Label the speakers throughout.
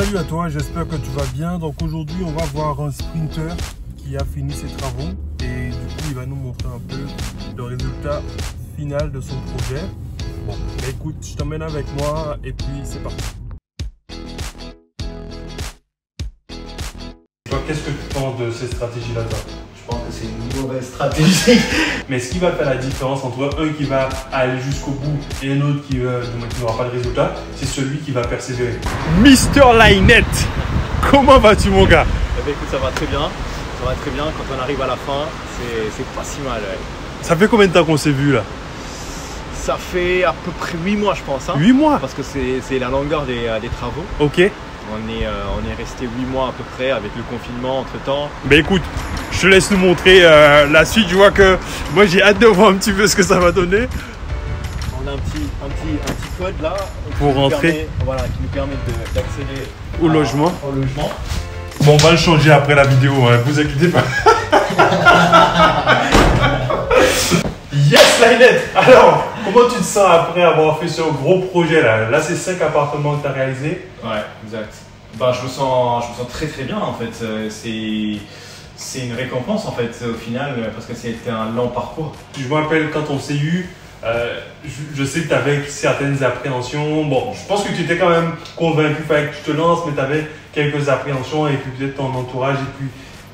Speaker 1: Salut à toi, j'espère que tu vas bien. Donc aujourd'hui, on va voir un sprinter qui a fini ses travaux et du coup, il va nous montrer un peu le résultat final de son projet. Bon, bah écoute, je t'emmène avec moi et puis c'est parti. Qu'est-ce que tu penses de ces stratégies-là, toi?
Speaker 2: Je pense que c'est une mauvaise stratégie.
Speaker 1: Mais ce qui va faire la différence entre un qui va aller jusqu'au bout et un autre qui n'aura pas de résultat, c'est celui qui va persévérer. Mister Linette, comment vas-tu, mon gars?
Speaker 2: Eh bien, écoute, ça va très bien. Ça va très bien. Quand on arrive à la fin, c'est pas si mal. Ouais.
Speaker 1: Ça fait combien de temps qu'on s'est vu là?
Speaker 2: Ça fait à peu près 8 mois, je pense. Hein,
Speaker 1: 8 mois?
Speaker 2: Parce que c'est la longueur des travaux.
Speaker 1: Ok.
Speaker 2: On est resté 8 mois à peu près avec le confinement entre temps.
Speaker 1: Mais écoute, je te laisse nous montrer la suite. Je vois que moi j'ai hâte de voir un petit peu ce que ça va donner.
Speaker 2: On a un petit code là
Speaker 1: pour rentrer.
Speaker 2: Voilà, qui nous permet d'accéder
Speaker 1: au logement.
Speaker 2: Bon,
Speaker 1: on va le changer après la vidéo, hein, vous inquiétez pas. Yes, Linette. Alors, comment tu te sens après avoir fait ce gros projet là? Là, c'est 5 appartements que tu as réalisés.
Speaker 2: Ouais, exact. Ben, je me sens très très bien en fait. C'est une récompense en fait au final parce que c'était un long parcours.
Speaker 1: Je me rappelle quand on s'est eu, je sais que tu avais certaines appréhensions. Bon, je pense que tu étais quand même convaincu, fallait que tu te lances, mais tu avais quelques appréhensions et puis peut-être ton entourage et puis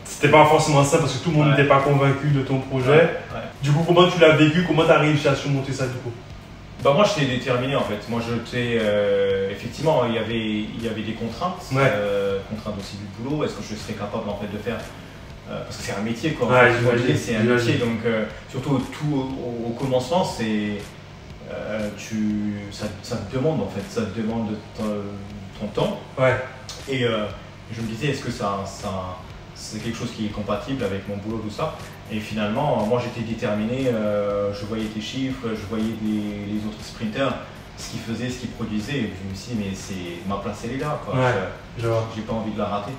Speaker 1: c'était pas forcément ça parce que tout le monde n'était pas convaincu de ton projet.
Speaker 2: Ouais.
Speaker 1: Du coup, comment tu l'as vécu? Comment tu as réussi à surmonter ça du coup?
Speaker 2: Bah moi j'étais déterminé en fait. Moi effectivement il y avait des contraintes, contraintes aussi du boulot. Est-ce que je serais capable en fait de faire parce que c'est un métier quoi.
Speaker 1: Ouais,
Speaker 2: c'est un métier donc surtout au commencement c'est ça te demande en fait, ça te demande ton temps.
Speaker 1: Ouais.
Speaker 2: Et je me disais est-ce que c'est quelque chose qui est compatible avec mon boulot tout ça. Et finalement, moi j'étais déterminé, je voyais tes chiffres, je voyais les autres sprinters, ce qu'ils faisaient, ce qu'ils produisaient, et je me suis dit, mais ma place elle est là, quoi.
Speaker 1: Ouais,
Speaker 2: j'ai pas envie de la rater.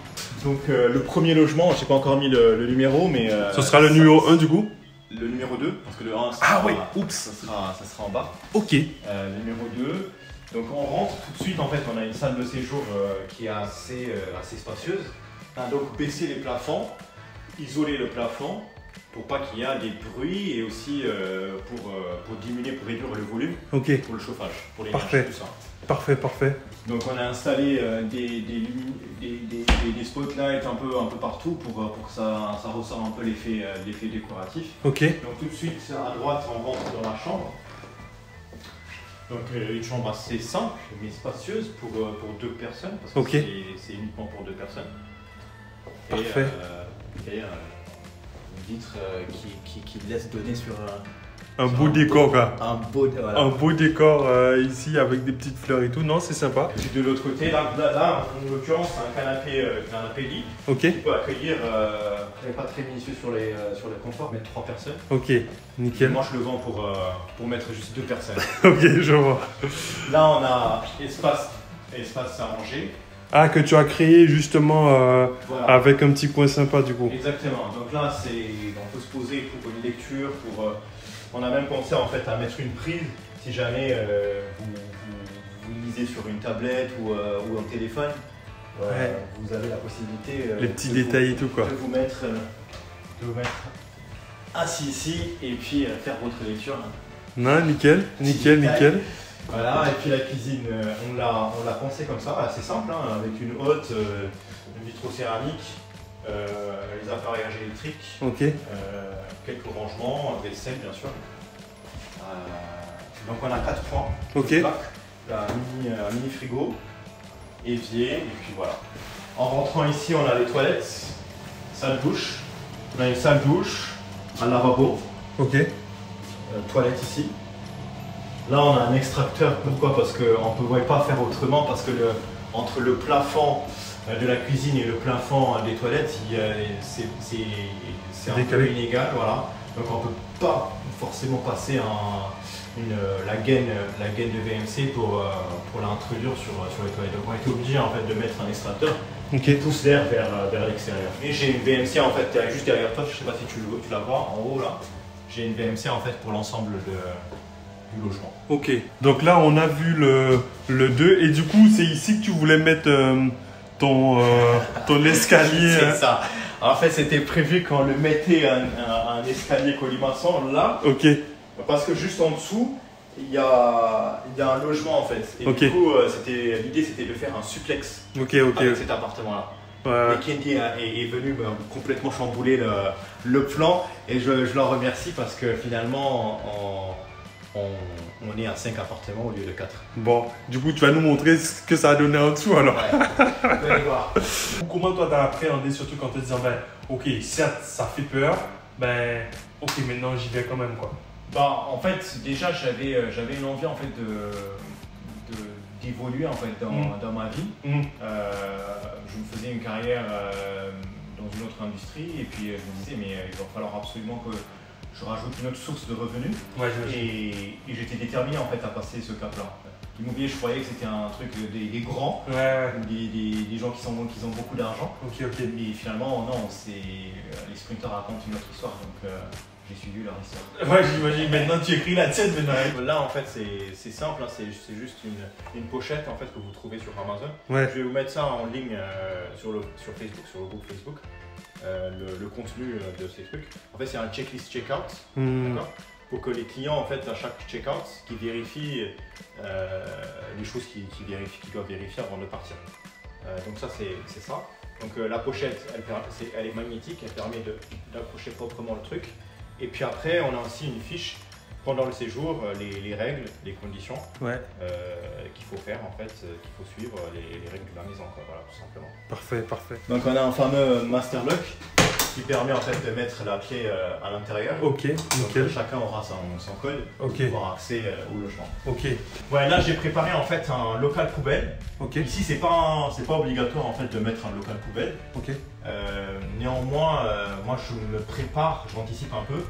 Speaker 2: Donc le premier logement, j'ai pas encore mis le numéro, mais...
Speaker 1: ce sera le numéro 1 du coup?
Speaker 2: Le numéro 2, parce que le 1, ça sera en bas.
Speaker 1: Ok.
Speaker 2: Le numéro 2, donc on rentre tout de suite, en fait, on a une salle de séjour qui est assez spacieuse. On a donc baissé les plafonds, isolé le plafond, pour pas qu'il y ait des bruits et aussi pour diminuer, pour réduire le volume pour le chauffage, pour l'énergie, tout ça.
Speaker 1: Parfait.
Speaker 2: Donc on a installé des spotlights un peu partout pour que ça ressort un peu l'effet décoratif.
Speaker 1: Ok.
Speaker 2: Donc tout de suite à droite on rentre dans la chambre. Donc une chambre assez simple mais spacieuse pour 2 personnes parce que c'est uniquement pour 2 personnes.
Speaker 1: Parfait.
Speaker 2: Et une vitre qui laisse donner sur
Speaker 1: un beau décor, quoi.
Speaker 2: Voilà.
Speaker 1: Un beau décor ici avec des petites fleurs et tout. Non, c'est sympa.
Speaker 2: Et puis de l'autre côté, là en l'occurrence, c'est un canapé lit.
Speaker 1: Ok.
Speaker 2: Qui peut accueillir, je n'ai pas très minutieux sur les conforts, mais 3 personnes.
Speaker 1: Ok, nickel.
Speaker 2: Moi, je le vends pour mettre juste 2 personnes.
Speaker 1: Ok, je vois.
Speaker 2: Là, on a espace à ranger.
Speaker 1: Ah, que tu as créé justement
Speaker 2: voilà.
Speaker 1: Avec un petit coin sympa du coup.
Speaker 2: Exactement. Donc là, on peut se poser pour une lecture. On a même pensé en fait à mettre une prise si jamais vous lisez sur une tablette ou un téléphone. Vous avez la possibilité
Speaker 1: les petits détails et tout quoi.
Speaker 2: De vous mettre assis ici et puis faire votre lecture.
Speaker 1: Non, nickel.
Speaker 2: Voilà, et puis la cuisine, on l'a pensé comme ça, assez simple, hein, avec une hotte, une vitrocéramique, les appareillages électriques, quelques rangements, vaisselle bien sûr. Donc on a 4 points, un mini frigo, évier, et puis voilà. En rentrant ici, on a les toilettes, salle douche, on a une salle douche, un lavabo, toilette ici. Là, on a un extracteur. Pourquoi? Parce qu'on ne pouvait pas faire autrement, parce que entre le plafond de la cuisine et le plafond des toilettes, c'est un peu inégal. Voilà. Donc, on ne peut pas forcément passer la gaine de VMC pour l'introduire sur les toilettes. Donc, on a été obligé en fait, de mettre un extracteur qui pousse l'air vers l'extérieur. Et j'ai une VMC en fait juste derrière toi. Je ne sais pas si tu la vois en haut là. J'ai une VMC en fait pour l'ensemble du logement.
Speaker 1: Ok, donc là on a vu le 2 et du coup c'est ici que tu voulais mettre ton escalier.
Speaker 2: C'est ça. En fait, c'était prévu qu'on le mettait un escalier colimaçon là.
Speaker 1: Ok.
Speaker 2: Parce que juste en dessous, il y a un logement en fait. Et du coup, l'idée c'était de faire un suplex avec cet appartement-là. Et Kenty est venu complètement chambouler le plan et je l'en remercie parce que finalement on est à 5 appartements au lieu de 4.
Speaker 1: Bon, du coup tu vas nous montrer ce que ça a donné en dessous alors.
Speaker 2: Ouais, vous allez voir.
Speaker 1: Comment toi t'as appréhendé, surtout quand tu te disant ok, certes ça fait peur, ok maintenant j'y vais quand même quoi.
Speaker 2: En fait déjà j'avais une envie en fait d'évoluer en fait dans ma vie. Je me faisais une carrière dans une autre industrie et puis je me disais mais il va falloir absolument que je rajoute une autre source de revenus.
Speaker 1: Ouais,
Speaker 2: et j'étais déterminé en fait à passer ce cap-là. L'immobilier, je croyais que c'était un truc des grands, des gens qui ont beaucoup d'argent. Mais finalement non, les sprinters racontent une autre histoire. Donc, j'ai suivi leur histoire.
Speaker 1: Ouais, j'imagine. Maintenant, tu écris la tienne maintenant.
Speaker 2: Là, en fait, c'est simple. Hein, c'est juste une pochette en fait, que vous trouvez sur Amazon.
Speaker 1: Ouais.
Speaker 2: Je vais vous mettre ça en ligne sur Facebook, sur le groupe Facebook. Le contenu de ces trucs. En fait, c'est un checklist checkout. D'accord ? Pour que les clients, en fait, à chaque checkout, qui vérifient les choses qu'ils doivent vérifier avant de partir. Donc ça, c'est ça. Donc la pochette, elle est magnétique. Elle permet d'accrocher proprement le truc. Et puis après, on a aussi une fiche pendant le séjour, les règles, les conditions qu'il faut faire en fait, qu'il faut suivre, les règles de la maison, quoi, voilà, tout simplement.
Speaker 1: Parfait.
Speaker 2: Donc on a un fameux master lock qui permet en fait de mettre la clé à l'intérieur.
Speaker 1: Ok, nickel.
Speaker 2: Donc, chacun aura son code pour avoir accès au logement. Ouais, là j'ai préparé en fait un local poubelle. Ici c'est pas obligatoire en fait de mettre un local poubelle. Néanmoins, moi je me prépare, j'anticipe un peu.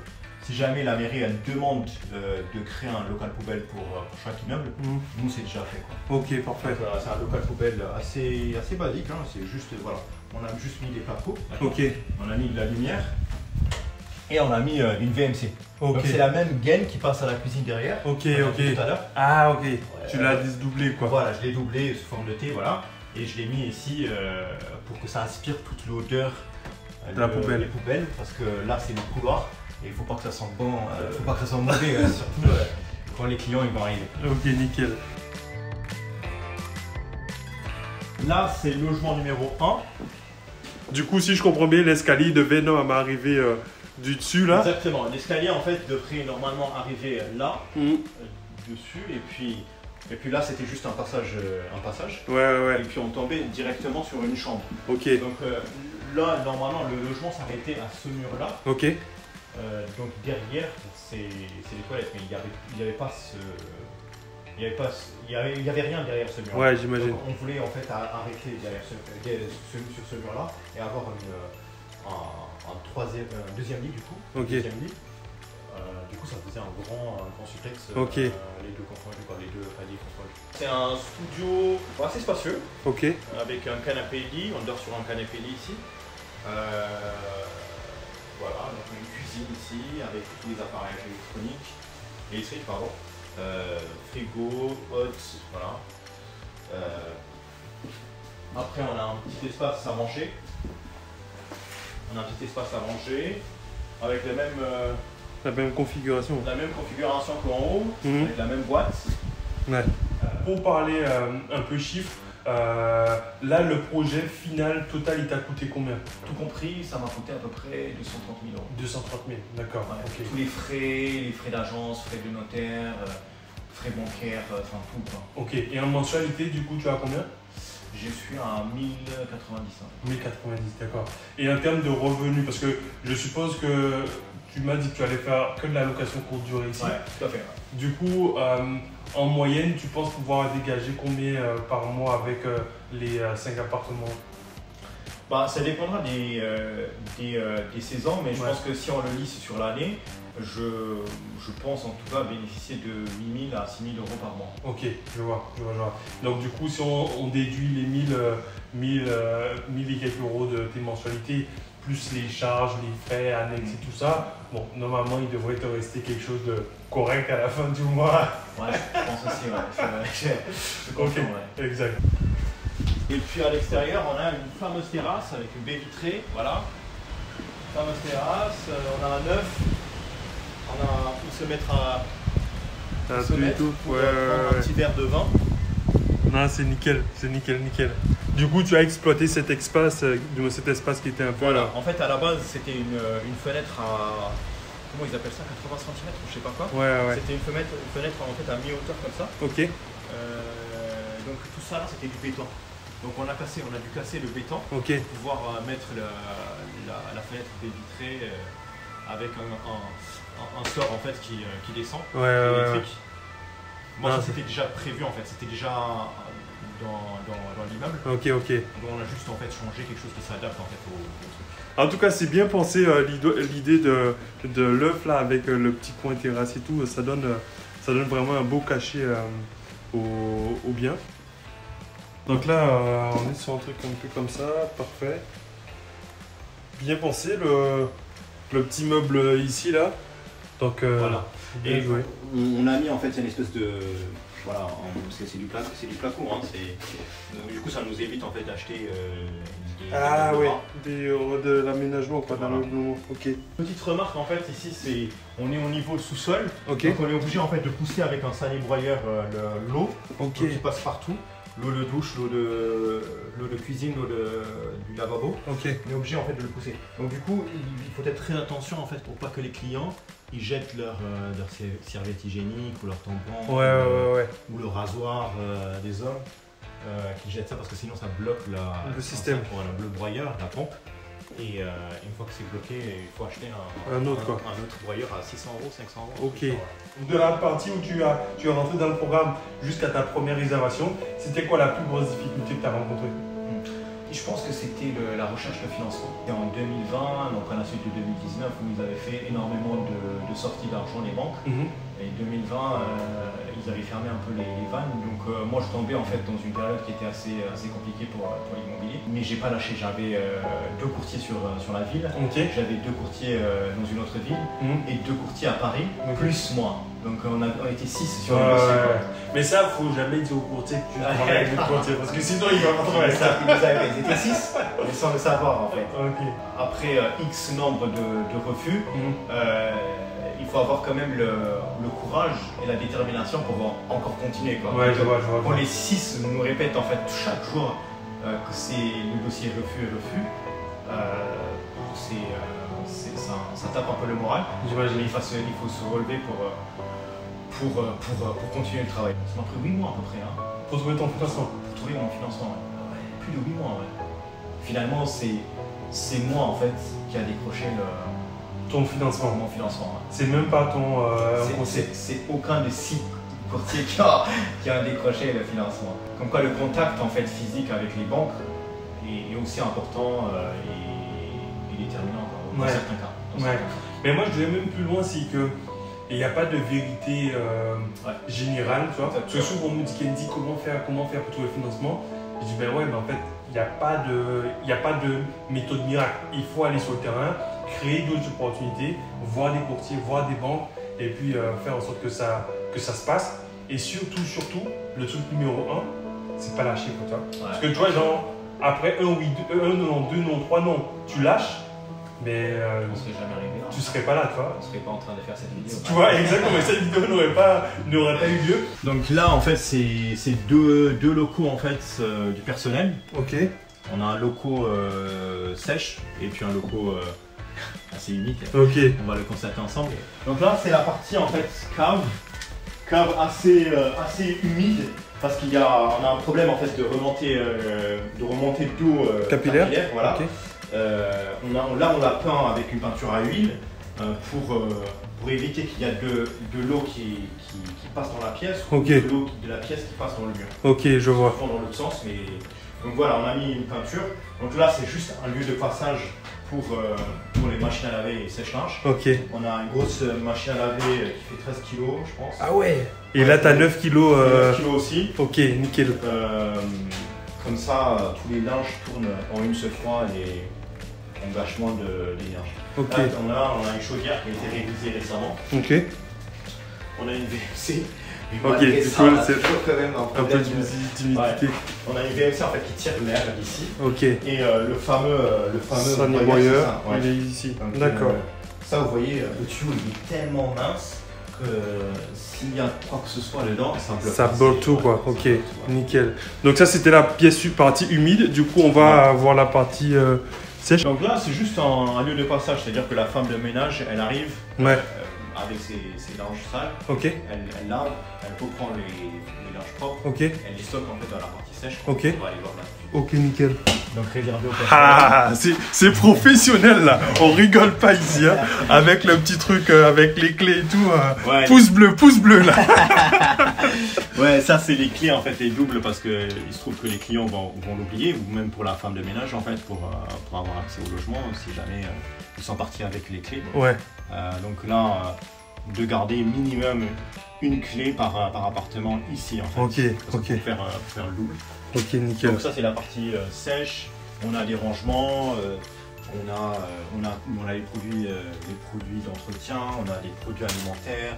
Speaker 2: Si jamais la mairie a une demande de créer un local poubelle pour chaque immeuble, nous c'est déjà fait quoi.
Speaker 1: Parfait.
Speaker 2: C'est un local poubelle assez basique, hein. C'est juste, voilà, on a juste mis des plateaux, on a mis de la lumière et on a mis une VMC. Donc c'est la même gaine qui passe à la cuisine derrière. Tout à l'heure.
Speaker 1: Ah tu l'as doublé quoi.
Speaker 2: Voilà, je l'ai doublé sous forme de T, voilà, et je l'ai mis ici pour que ça inspire toute l'odeur
Speaker 1: de la poubelle.
Speaker 2: Les poubelles, parce que là c'est le couloir. Et il ne faut pas que ça sente bon, faut pas que ça sente mauvais, surtout quand les clients ils vont arriver.
Speaker 1: Nickel.
Speaker 2: Là, c'est le logement numéro 1.
Speaker 1: Du coup, si je comprends bien, l'escalier devait normalement arriver du dessus là.
Speaker 2: Exactement. L'escalier en fait devrait normalement arriver là, dessus, et puis là c'était juste un passage.
Speaker 1: Ouais.
Speaker 2: Et puis on tombait directement sur une chambre. Donc là, normalement, le logement s'arrêtait à ce mur-là. Donc derrière, c'est les toilettes, mais il n'y avait rien derrière ce mur.
Speaker 1: Ouais, j'imagine.
Speaker 2: On voulait en fait arrêter sur ce mur-là et avoir un deuxième lit du coup. Deuxième lit. Du coup, ça faisait un grand suplex. Les deux confondus, les deux paliers confondus. C'est un studio assez spacieux. Avec un canapé lit. On dort sur un canapé lit ici. Voilà, donc une cuisine ici avec tous les appareils électriques, frigo, hot, voilà. Après on a un petit espace à manger. Avec
Speaker 1: la même configuration.
Speaker 2: Qu'en haut, avec la même boîte.
Speaker 1: Pour parler un peu chiffres, là, le projet final total, il t'a coûté combien?
Speaker 2: Tout compris, ça m'a coûté à peu près 230 000 €.
Speaker 1: 230 000, d'accord.
Speaker 2: Tous les frais d'agence, frais de notaire, frais bancaires, enfin tout quoi.
Speaker 1: Et en mensualité, du coup, tu as combien?
Speaker 2: Je suis à 1090.
Speaker 1: 1090, d'accord. Et en termes de revenus, parce que je suppose que tu m'as dit que tu allais faire que de la location courte durée ici.
Speaker 2: Ouais, tout à fait.
Speaker 1: Du coup, en moyenne, tu penses pouvoir dégager combien par mois avec les 5 appartements?
Speaker 2: Ça dépendra des saisons, mais je pense que si on le lisse sur l'année, je pense en tout cas bénéficier de 8 000 à 6 000 € par mois.
Speaker 1: Je vois. Donc du coup, si on déduit les 1000 et quelques euros de tes mensualités, plus les charges, les frais annexes et tout ça, normalement, il devrait te rester quelque chose de correct à la fin du mois.
Speaker 2: Ouais, je pense aussi, ouais. Je confirme, ouais.
Speaker 1: Exact.
Speaker 2: Et puis à l'extérieur, on a une fameuse terrasse avec une baie vitrée, voilà. Fameuse terrasse, on a un œuf, on a où se mettre à se mettre pour prendre un petit verre de vin.
Speaker 1: Non, c'est nickel, nickel. Du coup, tu as exploité cet espace qui était un peu
Speaker 2: Voilà,
Speaker 1: là.
Speaker 2: en fait à la base c'était une fenêtre à, comment ils appellent ça, 80 cm ou je sais pas quoi.
Speaker 1: Ouais.
Speaker 2: C'était une fenêtre en fait à mi-hauteur comme ça.
Speaker 1: Ok.
Speaker 2: Donc tout ça là c'était du béton. Donc on a dû casser le béton
Speaker 1: Ok.
Speaker 2: pour pouvoir mettre la fenêtre baie vitrée avec un sort en fait qui descend, électrique. Moi ça c'était déjà prévu en fait, c'était déjà dans l'immeuble.
Speaker 1: Ok.
Speaker 2: Donc on a juste en fait changé quelque chose qui s'adapte en fait au truc.
Speaker 1: En tout cas, c'est bien pensé l'idée de l'œuf là avec le petit coin terrasse et tout. Ça donne vraiment un beau cachet au bien. Donc là, on est sur un truc un peu comme ça, parfait. Bien pensé le petit meuble ici là. Donc
Speaker 2: voilà.
Speaker 1: Et
Speaker 2: on a mis en fait une espèce de, voilà, c'est du placo, hein, du coup ça nous évite en fait d'acheter
Speaker 1: de l'aménagement quoi,
Speaker 2: voilà.
Speaker 1: Ok.
Speaker 2: Petite remarque en fait ici on est au niveau sous-sol,
Speaker 1: Ok.
Speaker 2: donc on est obligé en fait de pousser avec un salibroyeur l'eau
Speaker 1: Ok.
Speaker 2: qui passe partout, l'eau de douche, l'eau de cuisine, l'eau du lavabo.
Speaker 1: Ok.
Speaker 2: On est obligé en fait de le pousser. Donc du coup il faut être très attention en fait pour pas que les clients ils jettent leur serviette hygiénique ou leur tampon ou le rasoir des hommes qui jettent ça parce que sinon ça bloque
Speaker 1: le système.
Speaker 2: Le broyeur, la pompe. Et une fois que c'est bloqué, il faut acheter
Speaker 1: un autre
Speaker 2: broyeur à 600 €, 500 €.
Speaker 1: Ok. De la partie où tu es rentré dans le programme jusqu'à ta première réservation, c'était quoi la plus grosse difficulté que tu as rencontrée?
Speaker 2: Je pense que c'était la recherche de financement. Et en 2020, donc à la suite de 2019, où ils avaient fait énormément de sorties d'argent les banques. Et 2020, ils avaient fermé un peu les vannes. Donc moi, je tombais en fait dans une période qui était assez compliquée pour l'immobilier. Mais j'ai pas lâché. J'avais 2 courtiers sur la ville.
Speaker 1: Okay.
Speaker 2: J'avais 2 courtiers dans une autre ville et 2 courtiers à Paris, plus moi. Donc on était 6 sur le dossier.
Speaker 1: Mais ça, faut jamais dire au courtier que tu travailles avec le courtier parce que sinon il va pas travailler ça.
Speaker 2: Ils étaient 6, mais sans le savoir en fait.
Speaker 1: Okay.
Speaker 2: Après X nombre de refus, il faut avoir quand même le courage et la détermination pour encore continuer. Quoi.
Speaker 1: Ouais, je vois.
Speaker 2: Quand les 6 nous répètent en fait chaque jour que c'est le dossier refus, ça tape un peu le moral.
Speaker 1: J'imagine.
Speaker 2: Il faut se relever pour continuer le travail. Ça m'a pris 8 mois à peu près. Hein.
Speaker 1: Pour trouver ton financement.
Speaker 2: Pour trouver mon financement, ouais. Plus de 8 mois. Ouais. Finalement, c'est moi en fait qui a décroché
Speaker 1: ton financement.
Speaker 2: Mon financement. Ouais.
Speaker 1: C'est même pas ton
Speaker 2: c'est aucun des 6 courtiers qui a décroché le financement. Comme quoi le contact en fait physique avec les banques est aussi important et déterminant dans certains cas.
Speaker 1: Mais moi je vais même plus loin, c'est que il n'y a pas de vérité générale, tu vois. Parce que souvent on me dit Kendy, comment faire pour trouver le financement. Je dis ben ouais, mais en fait il n'y a pas de méthode miracle. Il faut aller sur le terrain, créer d'autres opportunités, voir des courtiers, voir des banques, et puis faire en sorte que ça se passe. Et surtout, le truc numéro 1, c'est pas lâcher pour toi. Ouais. Parce que tu vois, genre, après un non, 2 non, 3 non, tu lâches, mais
Speaker 2: on serait jamais arrivé là.
Speaker 1: Tu serais pas là, tu vois.
Speaker 2: On serait pas en train de faire cette vidéo.
Speaker 1: Tu vois, exactement, cette vidéo n'aurait pas eu lieu.
Speaker 2: Donc là, en fait, c'est deux locaux en fait du personnel.
Speaker 1: Ok.
Speaker 2: On a un loco sèche et puis un loco assez humide.
Speaker 1: Ok.
Speaker 2: On va le constater ensemble. Donc là, c'est la partie en fait cave assez humide parce qu'on a un problème en fait de remontée d'eau capillaire. Voilà. Okay. On l'a peint avec une peinture à huile pour éviter qu'il y a de l'eau qui passe dans la pièce ou de l'eau de la pièce qui passe dans le mur.
Speaker 1: Ok, je vois.
Speaker 2: Dans l'autre sens, mais donc voilà, on a mis une peinture. Donc là, c'est juste un lieu de passage pour les machines à laver et sèche-linge.
Speaker 1: Ok.
Speaker 2: On a une grosse machine à laver qui fait 13 kg, je pense.
Speaker 1: Ah ouais. Et là, tu as 9 kg.
Speaker 2: 9 kg aussi.
Speaker 1: Ok, nickel.
Speaker 2: Comme ça, tous les linges tournent en une seule fois et on gâche moins d'énergie.
Speaker 1: Okay.
Speaker 2: Là, on a une chaudière qui a été révisée récemment.
Speaker 1: Ok.
Speaker 2: On a une WC.
Speaker 1: Ok, du coup, c'est
Speaker 2: quand même
Speaker 1: un peu d'humidité.
Speaker 2: Ouais. On a une VMC en fait qui tire l'air d'ici.
Speaker 1: Ok.
Speaker 2: Et le fameux
Speaker 1: Sunny Boyer, il est ici. D'accord.
Speaker 2: Ça, vous voyez, le tuyau il est tellement mince que s'il y a quoi que ce soit dedans,
Speaker 1: ça bloque tout quoi. Ok, nickel. Donc ça c'était la partie humide. Du coup on va voir la partie sèche.
Speaker 2: Donc là c'est juste un lieu de passage, c'est-à-dire que la femme de ménage elle arrive avec ses linges sales.
Speaker 1: Ok.
Speaker 2: Elle lave, elle reprend les linges propres.
Speaker 1: Ok.
Speaker 2: Elle les stocke en fait dans la partie sèche.
Speaker 1: Ok.
Speaker 2: On va aller voir là.
Speaker 1: Ok, nickel.
Speaker 2: Donc réservé au personnel.
Speaker 1: Ah, c'est professionnel là. On rigole pas ici, hein. Avec le petit truc, avec les clés et tout.
Speaker 2: Ouais.
Speaker 1: Pouce bleu là.
Speaker 2: Ouais, ça c'est les clés en fait, les doubles, parce que il se trouve que les clients vont l'oublier, ou même pour la femme de ménage en fait, pour avoir accès au logement, si jamais ils sont partis avec les clés.
Speaker 1: Ouais.
Speaker 2: Donc là, de garder minimum une clé par appartement ici en fait.
Speaker 1: Ok.
Speaker 2: Pour faire le double.
Speaker 1: Ok, nickel.
Speaker 2: Donc ça c'est la partie sèche. On a des rangements, on a les produits d'entretien, on a des produits alimentaires,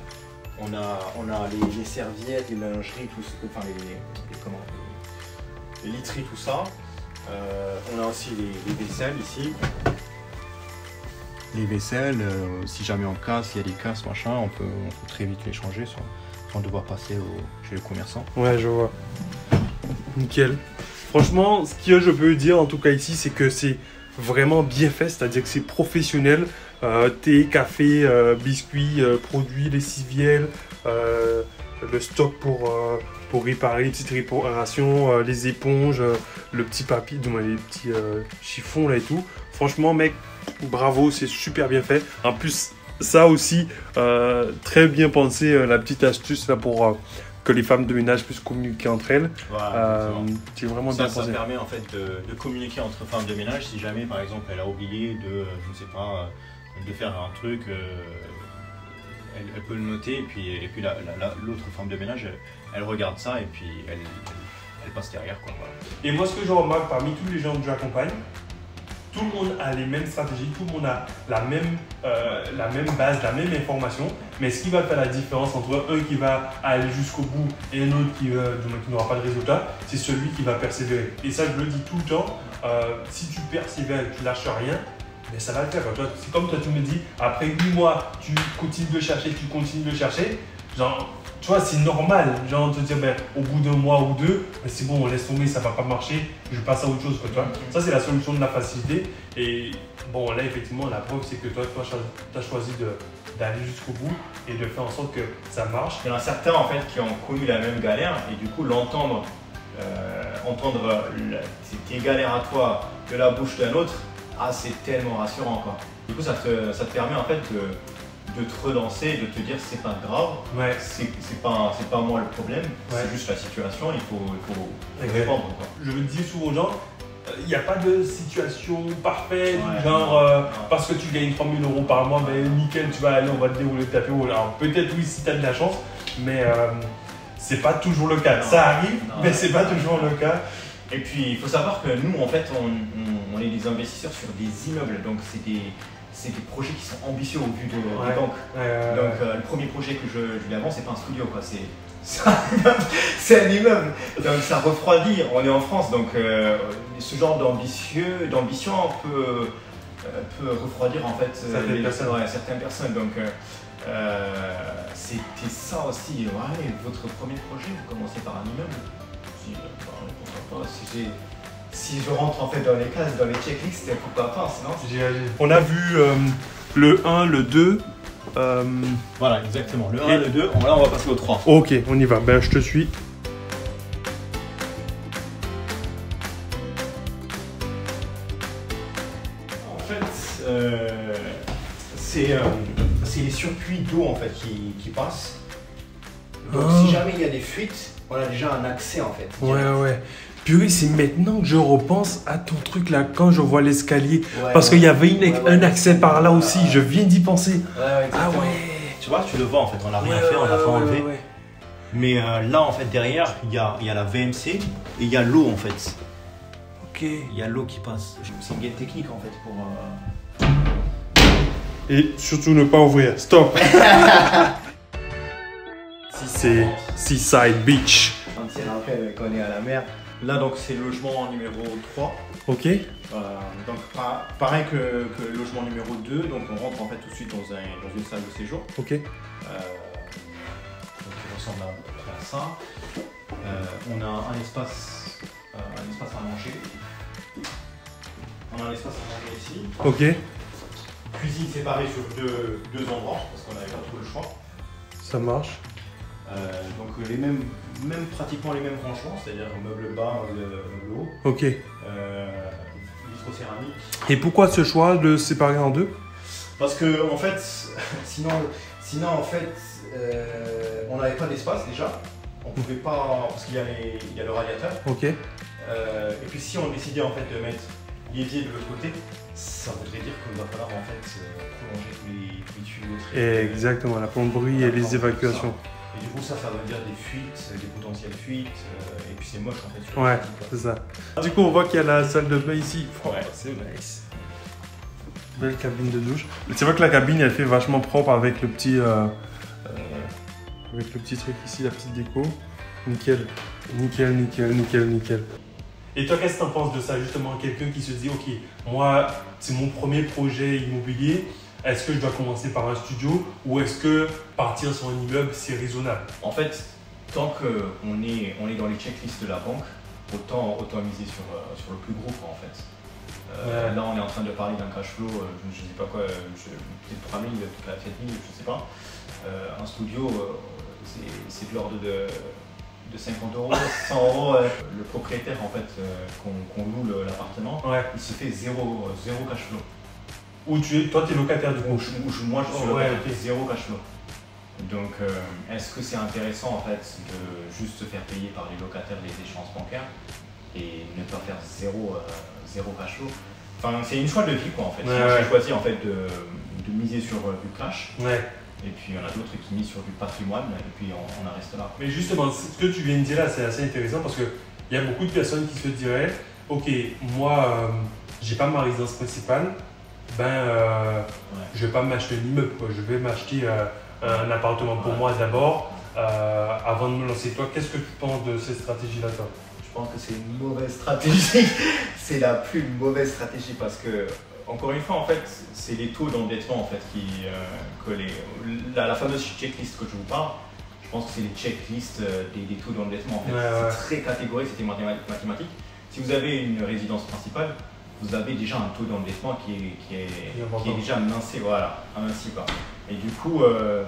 Speaker 2: on a les serviettes, les lingeries, tout ce, enfin les literies, tout ça. On a aussi les vaisselles ici. Les vaisselles, si jamais on casse, il y a des casses, machin, on peut très vite les changer sans devoir passer chez le commerçant.
Speaker 1: Ouais, je vois. Nickel. Franchement, ce que je peux dire en tout cas ici, c'est que c'est vraiment bien fait, c'est-à-dire que c'est professionnel. Thé, café, biscuits, produits, lessiviels, le stock pour réparer, les petites réparations, les éponges, le petit papier, les petits chiffons là et tout. Franchement, mec, bravo, c'est super bien fait. En plus, ça aussi, très bien pensé, la petite astuce là pour que les femmes de ménage puissent communiquer entre elles.
Speaker 2: Voilà,
Speaker 1: c'est vraiment bien pensé.
Speaker 2: Ça permet en fait de communiquer entre femmes de ménage si jamais par exemple elle a oublié de, je ne sais pas, de faire un truc, elle peut le noter et puis l'autre femme de ménage elle regarde ça et puis elle passe derrière quoi. Voilà.
Speaker 1: Et moi ce que je remarque parmi tous les gens que j'accompagne, tout le monde a les mêmes stratégies, tout le monde a la même base, la même information, mais ce qui va faire la différence entre un qui va aller jusqu'au bout et un autre qui n'aura pas de résultat, c'est celui qui va persévérer. Et ça, je le dis tout le temps, si tu persévères et tu lâches rien, mais ça va le faire. C'est comme toi, tu me dis, après 8 mois, tu continues de chercher, genre, tu vois, c'est normal, genre, te dire, au bout d'un mois ou deux, c'est bon, on laisse tomber, ça va pas marcher, je passe à autre chose, quoi, tu vois. Ça, c'est la solution de la facilité. Et bon, là, effectivement, la preuve, c'est que toi, tu as choisi d'aller jusqu'au bout et de faire en sorte que ça marche.
Speaker 2: Il y en a certains, en fait, qui ont connu la même galère et du coup, entendre tes galères à toi de la bouche d'un autre, c'est tellement rassurant, quoi. Du coup, ça te permet, en fait, de te relancer, de te dire c'est pas grave,
Speaker 1: ouais.
Speaker 2: c'est pas moi le problème, c'est juste la situation, il faut répondre, quoi.
Speaker 1: Je le dis souvent aux gens, il n'y a pas de situation parfaite, parce que tu gagnes 3 000 € par mois, nickel, tu vas aller, on va te dérouler le tapis. Alors peut-être oui si tu as de la chance, mais c'est pas toujours le cas. Ça arrive, mais c'est pas toujours le cas.
Speaker 2: Et puis il faut savoir que nous en fait on est des investisseurs sur des immeubles, donc c'est des projets qui sont ambitieux au vu des banques. Donc le premier projet que je lui avance, c'est pas un studio, quoi. C'est un immeuble. Donc ça refroidit. On est en France, donc ce genre d'ambition peut refroidir en fait certaines personnes. Donc c'était ça aussi. Ouais, votre premier projet, vous commencez par un immeuble. Je dis, pourquoi pas, si je rentre en fait dans les cases, dans les checklists, pourquoi pas, sinon.
Speaker 1: On a vu le 1, le 2.
Speaker 2: Voilà, exactement. Le 1, le 2, là on va passer au 3.
Speaker 1: Ok, on y va. Je te suis.
Speaker 2: En fait, c'est les surpuits d'eau en fait qui passent. Donc si jamais il y a des fuites, on a déjà un accès en fait.
Speaker 1: Ouais. Purée, c'est maintenant que je repense à ton truc là, quand je vois l'escalier. Parce qu'il y avait un accès par là aussi, je viens d'y penser. Ah ouais.
Speaker 2: Tu vois, tu le vois en fait, on n'a rien fait, on n'a pas enlevé. Mais là en fait, derrière, il y a la VMC et il y a l'eau en fait.
Speaker 1: Ok.
Speaker 2: Il y a l'eau qui passe. C'est une guette technique en fait pour.
Speaker 1: Et surtout ne pas ouvrir. Stop. c'est Seaside Beach.
Speaker 2: C'est après qu'on est à la mer. Là, donc, c'est le logement numéro 3.
Speaker 1: Ok.
Speaker 2: Donc, pareil que le logement numéro 2. Donc, on rentre en fait tout de suite dans une salle de séjour.
Speaker 1: Ok.
Speaker 2: Donc, il ressemble à peu près à ça. On a un espace à manger. On a un espace à manger ici.
Speaker 1: Ok.
Speaker 2: Cuisine séparée sur deux endroits parce qu'on n'avait pas trop le choix.
Speaker 1: Ça marche.
Speaker 2: Donc pratiquement les mêmes rangements, c'est-à-dire meuble bas, meuble haut.
Speaker 1: Ok.
Speaker 2: Vitrocéramique.
Speaker 1: Et pourquoi ce choix de séparer en deux?
Speaker 2: Parce que en fait, sinon en fait, on n'avait pas d'espace déjà. On pouvait pas parce qu'il y a le radiateur.
Speaker 1: Ok.
Speaker 2: Et puis si on décidait en fait de mettre l'évier de l'autre côté, ça voudrait dire qu'il va falloir en fait prolonger tous les tuyaux.
Speaker 1: Exactement, la plomberie et les évacuations.
Speaker 2: Et du coup ça veut dire des fuites, des potentielles fuites, et puis c'est moche en fait. Sur
Speaker 1: Ouais, c'est ça. Du coup on voit qu'il y a la salle de bain ici.
Speaker 2: Ouais,
Speaker 1: c'est nice. Belle cabine de douche. C'est vrai que la cabine elle fait vachement propre avec le petit truc ici, la petite déco. Nickel. Nickel, nickel, nickel, nickel. Et toi, qu'est-ce que tu en penses de ça, justement? Quelqu'un qui se dit, ok, moi, c'est mon premier projet immobilier, est-ce que je dois commencer par un studio ou est-ce que partir sur un immeuble, c'est raisonnable?
Speaker 2: En fait, tant qu'on est dans les checklists de la banque, autant miser sur le plus gros, quoi, en fait.
Speaker 1: Ouais.
Speaker 2: Là, on est en train de parler d'un cash flow, je ne sais pas quoi, peut-être 3 000, peut-être 4 000, je ne sais pas. Un studio, c'est de l'ordre de 50 €, 100 €. Le propriétaire, en fait, qu'on loue l'appartement,
Speaker 1: Ouais.
Speaker 2: il se fait zéro cash flow.
Speaker 1: Toi, tu es locataire du coup?
Speaker 2: Moi, je suis locataire,
Speaker 1: ok.
Speaker 2: zéro cash flow. Donc, est-ce que c'est intéressant, en fait, de juste se faire payer par les locataires les échéances bancaires et ne pas faire zéro cash flow? Enfin, c'est une choix de vie, quoi, en fait.
Speaker 1: Ouais,
Speaker 2: J'ai choisi, en fait, de miser sur du cash.
Speaker 1: Ouais.
Speaker 2: Et puis il y en a d'autres qui misent sur du patrimoine, et puis on en reste là.
Speaker 1: Mais justement, ce que tu viens de dire là, c'est assez intéressant parce qu'il y a beaucoup de personnes qui se diraient, ok, moi, j'ai pas ma résidence principale, je vais pas m'acheter un immeuble, quoi. Je vais m'acheter un appartement pour moi d'abord, avant de me lancer. Toi, qu'est-ce que tu penses de cette stratégie-là, toi?
Speaker 2: Je pense que c'est une mauvaise stratégie. C'est la plus mauvaise stratégie parce que, encore une fois, en fait, c'est les taux d'endettement en fait, la fameuse checklist que je vous parle. Je pense que c'est les checklists des taux d'endettement. En fait.
Speaker 1: Ouais.
Speaker 2: C'est très catégorique, c'était mathématique. Si vous avez une résidence principale, vous avez déjà un taux d'endettement qui est déjà aminci, voilà, aminci, quoi. Et du coup,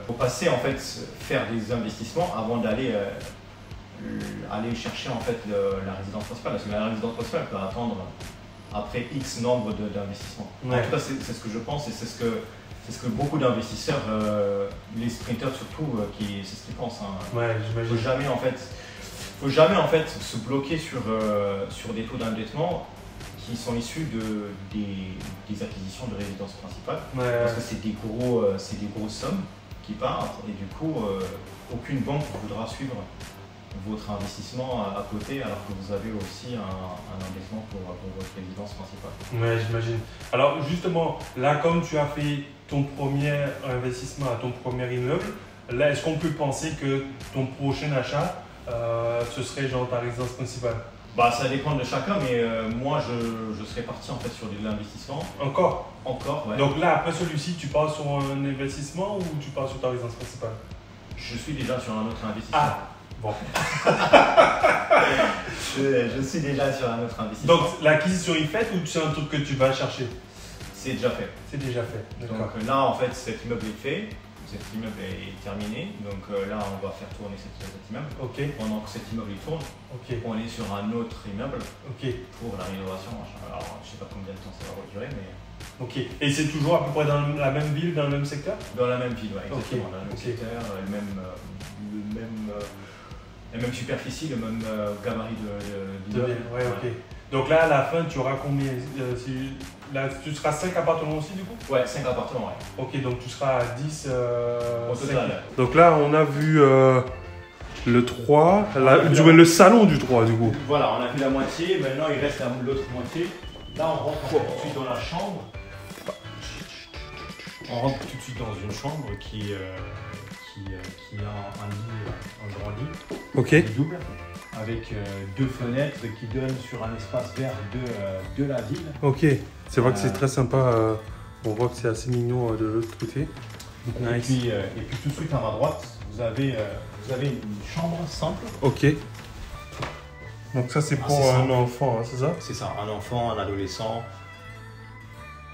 Speaker 2: faut passer en fait, faire des investissements avant d'aller aller chercher en fait la résidence principale, parce que la résidence principale peut attendre après X nombre d'investissements.
Speaker 1: Ouais.
Speaker 2: En tout cas, c'est ce que je pense et c'est ce que beaucoup d'investisseurs, les sprinters surtout, c'est ce qu'ils pensent. Hein.
Speaker 1: Ouais, j'imagine.
Speaker 2: Faut jamais en fait se bloquer sur des taux d'endettement qui sont issus des acquisitions de résidence principale, parce que c'est des grosses sommes qui partent et du coup aucune banque voudra suivre votre investissement à côté alors que vous avez aussi un endettement pour votre résidence principale.
Speaker 1: Ouais, j'imagine. Alors justement, là comme tu as fait ton premier investissement à ton premier immeuble, là est-ce qu'on peut penser que ton prochain achat ce serait genre ta résidence principale?
Speaker 2: Bah, ça dépend de chacun, mais moi je serais parti en fait sur de l'investissement.
Speaker 1: Encore,
Speaker 2: ouais.
Speaker 1: Donc là, après celui-ci, tu pars sur un investissement ou tu pars sur ta résidence principale?
Speaker 2: Je suis déjà sur un autre investissement.
Speaker 1: Ah, bon.
Speaker 2: je suis déjà sur un autre investissement.
Speaker 1: Donc l'acquisition est faite ou c'est un truc que tu vas chercher?
Speaker 2: C'est déjà fait.
Speaker 1: C'est déjà fait, d'accord.
Speaker 2: Donc là, en fait, cet immeuble est fait. Cet immeuble est terminé, donc là on va faire tourner cet immeuble.
Speaker 1: Ok.
Speaker 2: Pendant que cet immeuble tourne, on est sur un autre immeuble pour la rénovation. Alors je ne sais pas combien de temps ça va durer, mais.
Speaker 1: Ok. Et c'est toujours à peu près dans la même ville, dans le même secteur?
Speaker 2: Dans la même ville, ouais, exactement. Dans le même secteur, la même superficie, le même gabarit d'immeuble.
Speaker 1: Ouais, ok. Donc là, à la fin, tu auras combien là, tu seras 5 appartements aussi du coup?
Speaker 2: Ouais, 5 appartements, ouais.
Speaker 1: Ok, donc tu seras à 10
Speaker 2: au total.
Speaker 1: Donc là, on a vu le 3, le salon du 3 du coup.
Speaker 2: Voilà, on a vu la moitié, maintenant il reste l'autre moitié. Là, on rentre tout de suite dans la chambre. On rentre tout de suite dans une chambre qui qui a un grand lit,
Speaker 1: Ok.
Speaker 2: double, avec 2 fenêtres qui donnent sur un espace vert de la ville.
Speaker 1: Ok. C'est vrai que c'est très sympa. On voit que c'est assez mignon de l'autre côté. Nice.
Speaker 2: Et puis tout de suite à ma droite, vous avez une chambre simple.
Speaker 1: Ok. Donc ça c'est pour
Speaker 2: c'est
Speaker 1: un
Speaker 2: simple.
Speaker 1: enfant, hein, c'est ça?
Speaker 2: C'est ça, un enfant, un adolescent.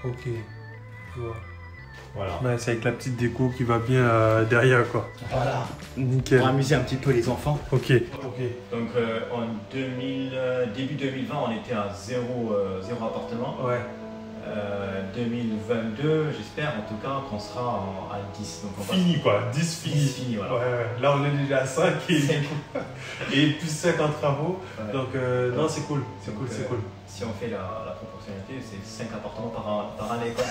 Speaker 1: Ok. Je vois.
Speaker 2: Voilà.
Speaker 1: Nice, avec la petite déco qui va bien derrière quoi.
Speaker 2: Voilà.
Speaker 1: Nickel.
Speaker 2: Pour amuser un petit peu les enfants.
Speaker 1: Ok.
Speaker 2: Donc début 2020, on était à 0 appartement.
Speaker 1: Ouais.
Speaker 2: 2022, j'espère en tout cas qu'on sera à 10. Donc on
Speaker 1: Fini quoi, 10 fini.
Speaker 2: 10 fini, voilà.
Speaker 1: Ouais. Là on est déjà à 5 et plus 50 travaux.
Speaker 2: Ouais.
Speaker 1: Donc non c'est cool, c'est
Speaker 2: Donc,
Speaker 1: cool.
Speaker 2: Si on fait la proportionnalité, c'est 5 appartements par année. Quoi.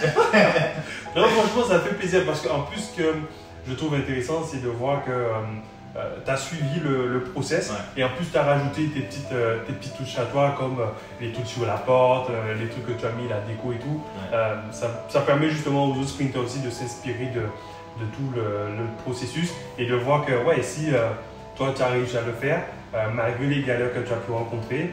Speaker 1: Non franchement ça fait plaisir parce qu'en plus ce que je trouve intéressant c'est de voir que tu as suivi le process et en plus tu as rajouté tes petites touches à toi comme les touches sur la porte, les trucs que tu as mis, la déco et tout. Ça permet justement aux autres sprinters aussi de s'inspirer de tout le processus et de voir que ouais, si toi tu as réussi à le faire malgré les galères que tu as pu rencontrer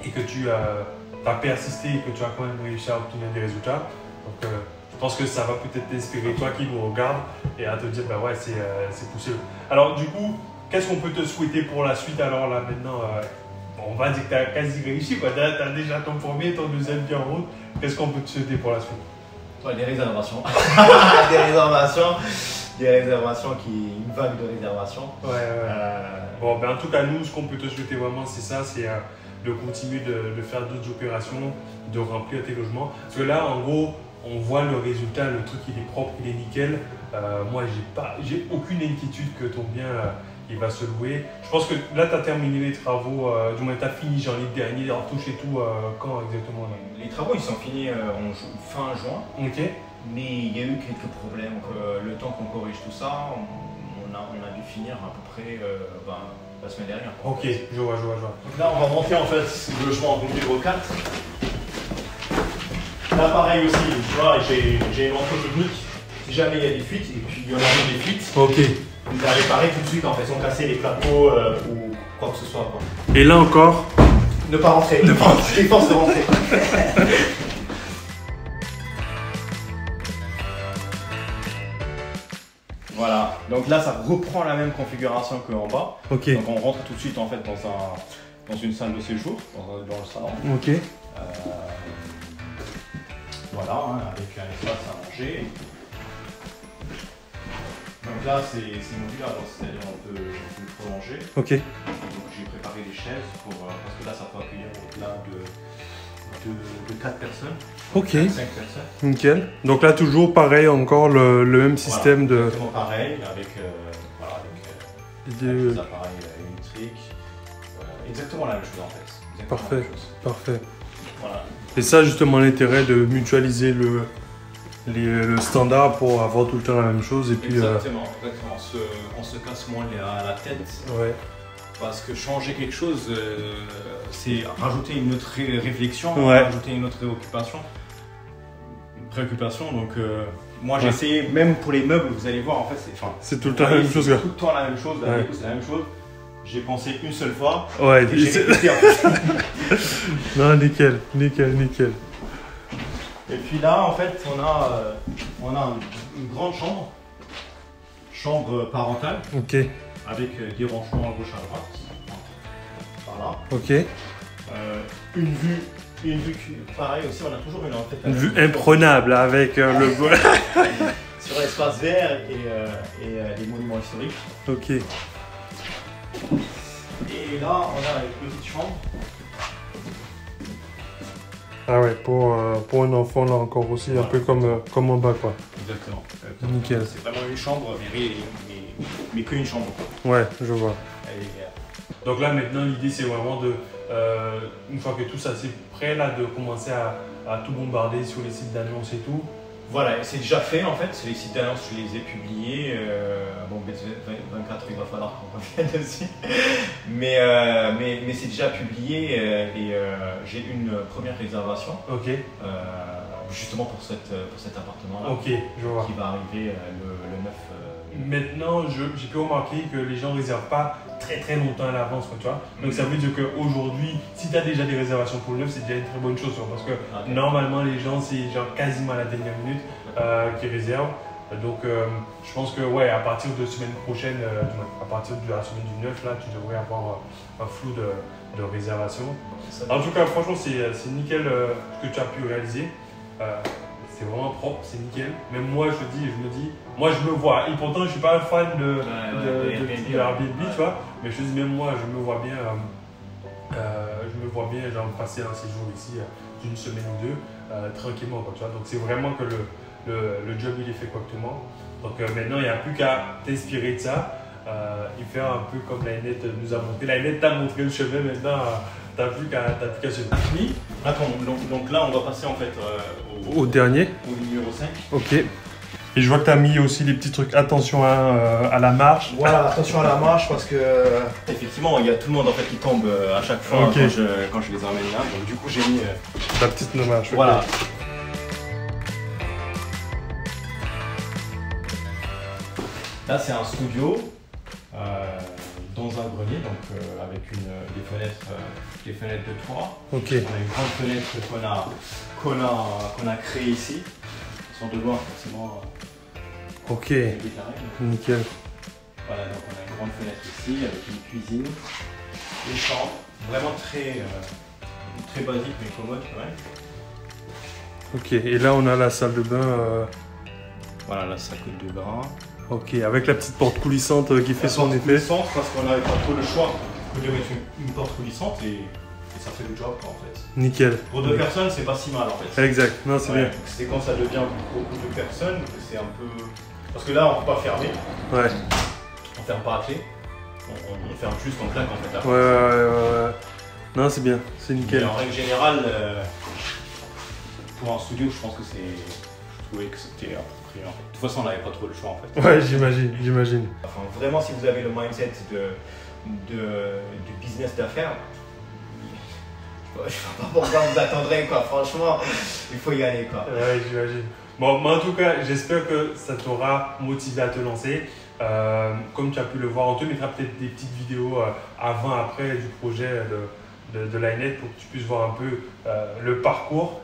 Speaker 1: et que tu as persisté et que tu as quand même réussi à obtenir des résultats. Donc, je pense que ça va peut-être t'inspirer, toi qui nous regardes, et à te dire, bah ouais, c'est poussé. Alors, du coup, qu'est-ce qu'on peut te souhaiter pour la suite? Alors là, maintenant, on va dire que tu as quasi réussi, quoi. Tu as déjà ton premier, ton deuxième bien en route. Qu'est-ce qu'on peut te souhaiter pour la suite?
Speaker 2: Ouais, des réservations. Des réservations, une vague de réservations.
Speaker 1: Bon, ben en tout cas, nous, ce qu'on peut te souhaiter vraiment, c'est ça, c'est de continuer de faire d'autres opérations, de remplir tes logements. Parce que là, en gros, on voit le résultat, le truc il est propre, il est nickel. Moi, j'ai aucune inquiétude que ton bien il va se louer. Je pense que là, tu as terminé les travaux, du moins tu as fini janvier dernier, en touche et tout, quand exactement là?
Speaker 2: Les travaux ils sont finis fin juin,
Speaker 1: Ok.
Speaker 2: mais il y a eu quelques problèmes. Donc, le temps qu'on corrige tout ça, on a dû finir à peu près la semaine dernière.
Speaker 1: Ok, je vois.
Speaker 2: Donc là, on va monter en fait le logement numéro 4. Là, pareil aussi, tu vois, j'ai une entrée technique. Si jamais il y a des fuites, et puis il y en a des fuites,
Speaker 1: Ok.
Speaker 2: vous allez réparer tout de suite en fait, sans casser les plateaux ou quoi que ce soit. Quoi.
Speaker 1: Et là encore,
Speaker 2: Ne pas rentrer.
Speaker 1: Ne pas rentrer.
Speaker 2: Efforce de rentrer. Voilà, donc là ça reprend la même configuration qu'en bas.
Speaker 1: ok.
Speaker 2: Donc on rentre tout de suite en fait dans une salle de séjour, dans le salon.
Speaker 1: Ok.
Speaker 2: Voilà, hein, avec un espace à manger. Donc là c'est modulaire, donc c'est-à-dire on peut le prolonger.
Speaker 1: Ok.
Speaker 2: Donc j'ai préparé des chaises parce que là ça peut accueillir au-delà de 4 personnes.
Speaker 1: Ok.
Speaker 2: 5 personnes.
Speaker 1: Nickel. Donc là, toujours pareil, encore le même système de.
Speaker 2: Exactement pareil, avec des appareils électriques. Exactement la même chose en fait. Exactement
Speaker 1: Parfait.
Speaker 2: la même chose.
Speaker 1: Parfait.
Speaker 2: Voilà.
Speaker 1: Et ça, justement, l'intérêt de mutualiser le standard pour avoir tout le temps la même chose. Et puis,
Speaker 2: Exactement. On se casse moins la tête.
Speaker 1: ouais.
Speaker 2: Parce que changer quelque chose, c'est rajouter une autre réflexion,
Speaker 1: Ouais.
Speaker 2: rajouter une autre préoccupation. Donc, moi, j'ai essayé, même pour les meubles, vous allez voir, en fait,
Speaker 1: C'est tout le temps la même chose.
Speaker 2: C'est tout le temps la même chose. La déco, c'est la même chose. J'ai pensé une seule fois.
Speaker 1: Ouais.
Speaker 2: Et j'ai répété, en fait.
Speaker 1: Non, nickel.
Speaker 2: Et puis là, en fait, on a une grande chambre parentale,
Speaker 1: Ok.
Speaker 2: avec des rangements à gauche à droite. Voilà.
Speaker 1: Ok.
Speaker 2: Une vue pareil aussi, on a toujours
Speaker 1: Une vue imprenable avec le.
Speaker 2: sur l'espace vert et les monuments historiques.
Speaker 1: Ok.
Speaker 2: Et là, on a une petite chambre.
Speaker 1: Ah ouais, pour un enfant, là encore aussi, un peu comme en bas, quoi.
Speaker 2: Exactement.
Speaker 1: Nickel.
Speaker 2: C'est vraiment une chambre, mais qu'une chambre. Quoi.
Speaker 1: Ouais, je vois.
Speaker 2: Et,
Speaker 1: Donc là, maintenant, l'idée, c'est vraiment de, une fois que tout ça c'est prêt, là, de commencer à tout bombarder sur les sites d'annonces et tout.
Speaker 2: voilà, c'est déjà fait en fait. Les sites d'annonces, je les ai publiés. Bon, B24, il va falloir qu'on revienne dessus. Mais c'est déjà publié et j'ai une première réservation.
Speaker 1: Ok.
Speaker 2: Justement pour cet appartement-là.
Speaker 1: Ok, je vois.
Speaker 2: Qui va arriver le 9
Speaker 1: maintenant, j'ai pu remarquer que les gens ne réservent pas très longtemps à l'avance, tu vois. Donc ça veut dire qu'aujourd'hui, si tu as déjà des réservations pour le 9, c'est déjà une très bonne chose, parce que normalement les gens, c'est genre quasiment à la dernière minute qui réservent. Donc je pense que ouais, à partir de semaine prochaine, à partir de la semaine du 9, là, tu devrais avoir un flou de réservation. En tout cas, franchement, c'est nickel ce que tu as pu réaliser. C'est vraiment propre, c'est nickel. Même moi, je me dis, moi je me vois. Et pourtant, je suis pas un fan de Airbnb, tu vois. Mais je te dis, même moi, je me vois bien, genre passer un séjour ici d'une semaine ou deux, tranquillement, quoi, tu vois. Donc c'est vraiment que le job il est fait correctement. Donc maintenant, il n'y a plus qu'à t'inspirer de ça et faire un peu comme la Net nous a montré. La Net t'a montré le chemin, maintenant. T'as plus qu'à se fini.
Speaker 2: Attends, donc là on va passer en fait
Speaker 1: au dernier.
Speaker 2: Au numéro 5.
Speaker 1: Ok. Et je vois que tu as mis aussi les petits trucs, attention à la marche.
Speaker 2: Voilà, attention à la marche parce que effectivement il y a tout le monde en fait qui tombe à chaque fois quand je les emmène là. Donc du coup j'ai mis
Speaker 1: la petite marche.
Speaker 2: Voilà.
Speaker 1: Okay.
Speaker 2: Là c'est un studio dans un grenier, donc avec des fenêtres de toit.
Speaker 1: Ok.
Speaker 2: On a une grande fenêtre qu'on a créée ici. Sans de loin forcément.
Speaker 1: Ok. Nickel.
Speaker 2: Voilà, donc on a une grande fenêtre ici avec une cuisine, une chambre, vraiment très basique mais commode quand même.
Speaker 1: Ok, et là on a la salle de bain.
Speaker 2: Voilà, la salle de bain.
Speaker 1: Ok, avec la petite porte coulissante qui fait son effet.
Speaker 2: Coulissante parce qu'on n'avait pas trop le choix de mettre une porte coulissante et ça fait le job quoi, en fait.
Speaker 1: Nickel.
Speaker 2: Pour deux personnes, c'est pas si mal en fait.
Speaker 1: Exact, non c'est bien.
Speaker 2: C'est quand ça devient beaucoup de personnes que c'est un peu. Parce que là on peut pas fermer.
Speaker 1: Ouais.
Speaker 2: On ferme pas à clé. On ferme juste en claque en fait. Là.
Speaker 1: Ouais. Non c'est bien, c'est nickel.
Speaker 2: Et en règle générale, pour un studio, je pense que je trouvais que c'était approprié. En fait. De toute façon, on n'avait pas trop le choix en fait.
Speaker 1: Ouais, j'imagine.
Speaker 2: Enfin, vraiment, si vous avez le mindset du business d'affaires, je ne sais pas pourquoi vous attendrez quoi. Franchement, il faut y aller quoi.
Speaker 1: Ouais, j'imagine. Bon, mais en tout cas, j'espère que ça t'aura motivé à te lancer. Comme tu as pu le voir, on te mettra peut-être des petites vidéos avant-après du projet de l'Inet pour que tu puisses voir un peu le parcours.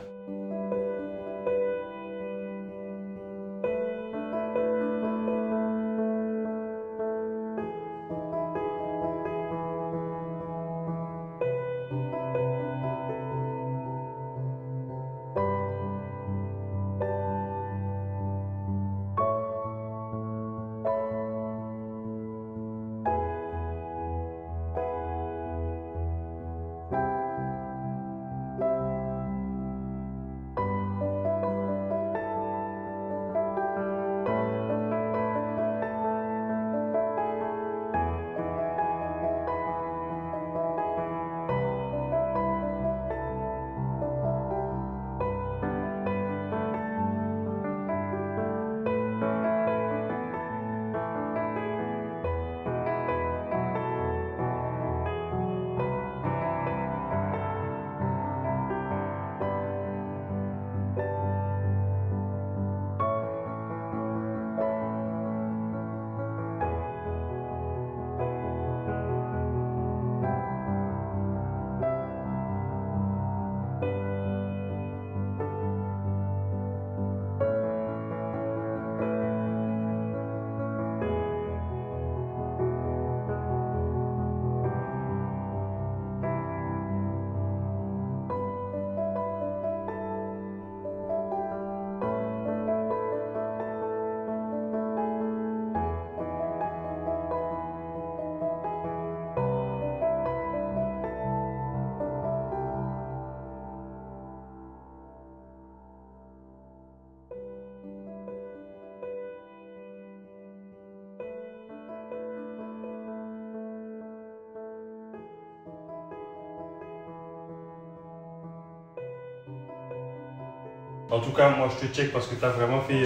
Speaker 1: En tout cas, moi je te check parce que tu as vraiment fait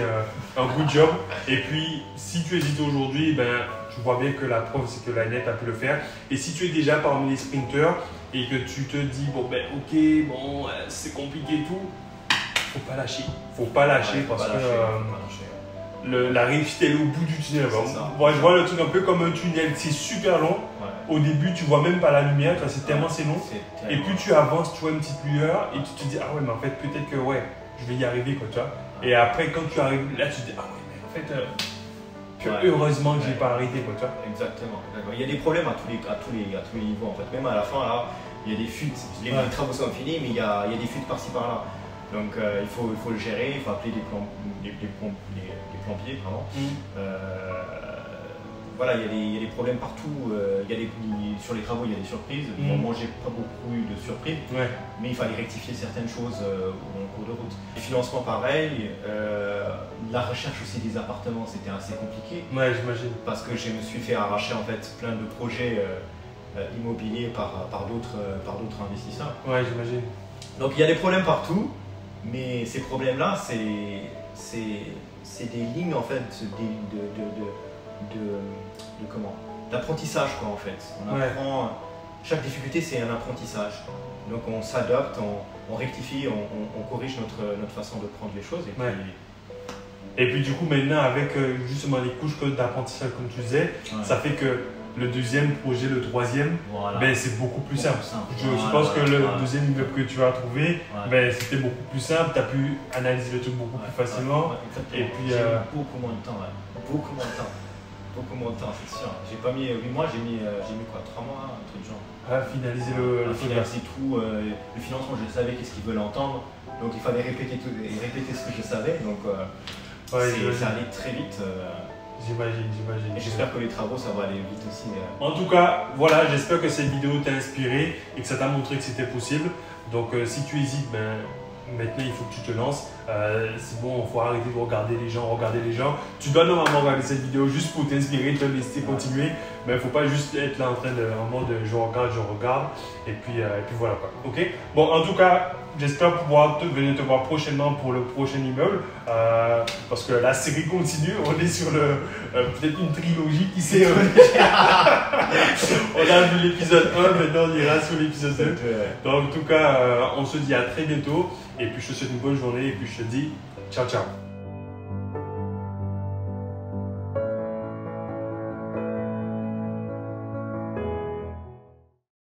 Speaker 1: un good job. Et puis, si tu hésites aujourd'hui, ben, tu vois bien que la preuve c'est que l'Inet a pu le faire. Et si tu es déjà parmi les sprinters et que tu te dis, bon ben ok, bon, c'est compliqué et tout, faut pas lâcher. Faut pas lâcher parce que la réussite elle est au bout du tunnel. Moi, je vois le truc un peu comme un tunnel, c'est super long. Au début, tu vois même pas la lumière, c'est tellement c'est long. Et puis tu avances, tu vois une petite lueur et tu te dis, ah ouais, mais en fait, peut-être que ouais, je vais y arriver, quoi, tu vois. Et après, quand tu arrives là, tu te dis, ah ouais, mais en fait, heureusement que j'ai pas arrêté, quoi, tu vois.
Speaker 2: Exactement. Il y a des problèmes à tous les niveaux, en fait. Même à la fin, là, il y a des fuites. Les travaux sont finis, mais il y a des fuites par-ci par-là. Donc il faut le gérer, il faut appeler des plombiers, pardon. Voilà, il y a des problèmes partout. Sur les travaux, il y a des surprises. Bon, moi, j'ai pas beaucoup eu de surprises, mais il fallait rectifier certaines choses en cours de route. Les financements, pareil. La recherche aussi des appartements, c'était assez compliqué.
Speaker 1: Ouais, j'imagine.
Speaker 2: Parce que je me suis fait arracher en fait plein de projets immobiliers par d'autres investisseurs.
Speaker 1: Ouais, j'imagine.
Speaker 2: Donc il y a des problèmes partout, mais ces problèmes-là, c'est des lignes en fait d'apprentissage, quoi, en fait. On apprend, chaque difficulté c'est un apprentissage. Donc on s'adapte, on rectifie, on corrige notre façon de prendre les choses.
Speaker 1: Et puis du coup maintenant avec justement les couches d'apprentissage comme tu disais, ça fait que le deuxième projet, le troisième, ben, c'est beaucoup plus simple. Je pense que le deuxième immeuble que tu as trouvé, ben, c'était beaucoup plus simple, tu as pu analyser le truc beaucoup plus facilement.
Speaker 2: Et puis j'ai eu beaucoup moins de temps, beaucoup moins de temps. Beaucoup moins de temps, c'est sûr. J'ai pas mis 8 mois, j'ai mis quoi, 3 mois, un truc du genre.
Speaker 1: Finaliser le
Speaker 2: finaliser tout, le financement, je savais qu'est-ce qu'ils veulent entendre, donc il fallait répéter ce que je savais, donc ça allait très vite.
Speaker 1: J'imagine.
Speaker 2: Et j'espère que les travaux, ça va aller vite aussi.
Speaker 1: En tout cas, voilà, j'espère que cette vidéo t'a inspiré et que ça t'a montré que c'était possible. Donc si tu hésites, ben, maintenant il faut que tu te lances. C'est bon, il faut arrêter de regarder les gens. Tu dois normalement regarder cette vidéo juste pour t'inspirer, te laisser continuer. Mais il ne faut pas juste être là en train de en mode je regarde. Et puis voilà quoi. Ok. Bon, en tout cas, j'espère pouvoir venir te voir prochainement pour le prochain immeuble. Parce que la série continue. On est sur peut-être une trilogie qui s'est. On a vu l'épisode 1, maintenant on ira sur l'épisode 2. Donc en tout cas, on se dit à très bientôt. Et puis je te souhaite une bonne journée. Et puis je te dis ciao ciao.